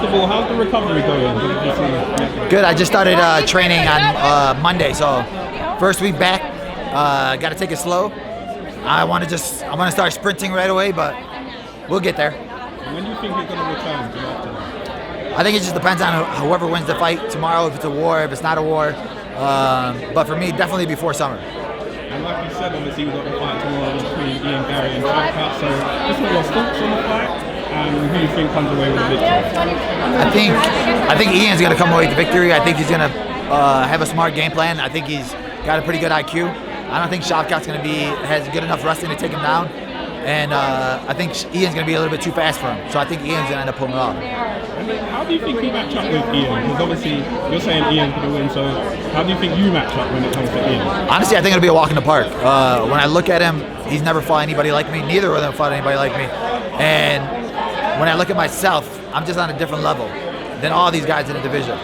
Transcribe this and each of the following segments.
first of all, how's the recovery going? Good. I just started training on Monday, so first week back. Got to take it slow. I want to start sprinting right away, but we'll get there. When do you think you're going to return to after? I think it just depends on whoever wins the fight tomorrow, if it's a war, if it's not a war. But for me, definitely before summer. And like you said, obviously we've got the fight tomorrow between Ian, Garry and Shavkat. So just what your thoughts on the fight and who you think comes away with the victory? I think Ian's going to come away with the victory. I think he's going to have a smart game plan. I think he's got a pretty good IQ. I don't think Shavkat's going to has good enough wrestling to take him down. And I think Ian's going to be a little bit too fast for him. So I think Ian's going to end up pulling it off. And then how do you think you match up with Ian? Because obviously you're saying Ian's going to win, so how do you think you match up when it comes to Ian? Honestly, I think it'll be a walk in the park. When I look at him, he's never fought anybody like me. Neither of them fought anybody like me. And when I look at myself, I'm just on a different level than all these guys in the division.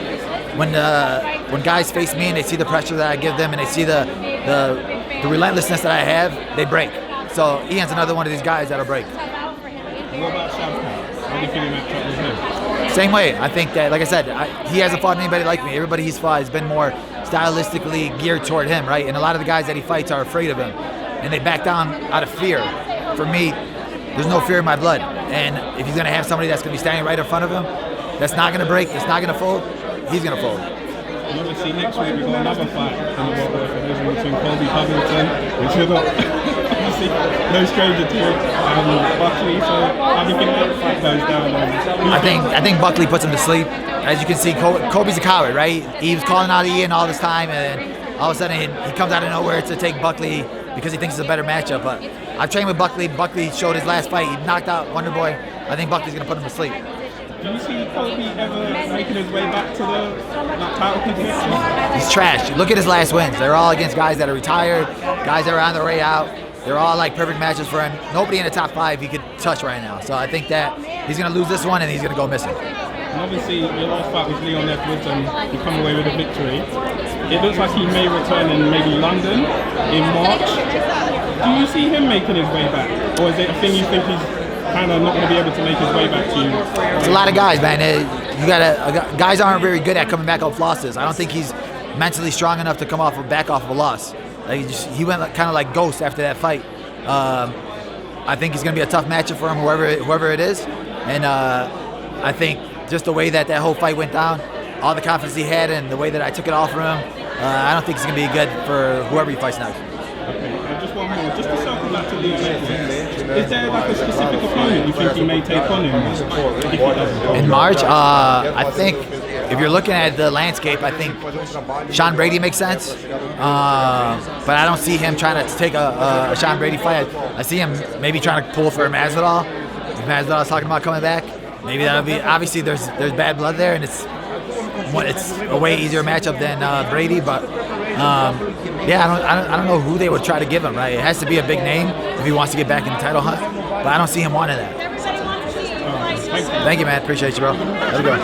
When guys face me and they see the pressure that I give them and they see the relentlessness that I have, they break. So Ian's another one of these guys that'll break. And what about Shavkat? How do you think you match up with him? Same way. I think that, like I said, he hasn't fought anybody like me. Everybody he's fought has been more stylistically geared toward him, right? And a lot of the guys that he fights are afraid of him, and they back down out of fear. For me, there's no fear in my blood. And if he's gonna have somebody that's gonna be standing right in front of him, that's not gonna break, that's not gonna fold, he's gonna fold. And obviously next week we've got another fight in the welterweight division between Colby Covington, which is obviously no stranger to Buckley. So how do you think that fight goes down? I think Buckley puts him to sleep. As you can see, Colby's a coward, right? He was calling out Ian all this time, and all of a sudden he comes out of nowhere to take Buckley because he thinks it's a better matchup. But I've trained with Buckley. Buckley showed his last fight. He knocked out Wonder Boy. I think Buckley's gonna put him to sleep. Do you see Colby ever making his way back to the title contention? He's trash. Look at his last wins. They're all against guys that are retired, guys that are on their way out. They're all like perfect matches for him. Nobody in the top 5 he could touch right now. So I think that he's going to lose this one and he's going to go missing. And obviously your last fight was Leon Edwards and you come away with a victory. It looks like he may return in maybe London in March. Do you see him making his way back? Or is it a thing you think he's kind of not going to be able to make his way back to you? It's a lot of guys, man. Guys aren't very good at coming back off losses. I don't think he's mentally strong enough to come back off of a loss. He went kind of like ghost after that fight. I think he's going to be a tough matchup for him, whoever it is. And I think just the way that whole fight went down, all the confidence he had, and the way that I took it off from him, I don't think it's going to be good for whoever he fights next. Okay, just one more. Just to circle back to Leon Edwards, is there like a specific opponent you think he may take on in March? I think if you're looking at the landscape, I think Sean Brady makes sense. But I don't see him trying to take a Sean Brady fight. I see him maybe trying to pull for a Masvidal. If Masvidal's talking about coming back, maybe that'll be. Obviously, there's bad blood there, and it's a way easier matchup than Brady. But I don't know who they would try to give him. Right, it has to be a big name if he wants to get back in the title hunt. But I don't see him wanting that. Thank you, man. Appreciate you, bro. Let's go.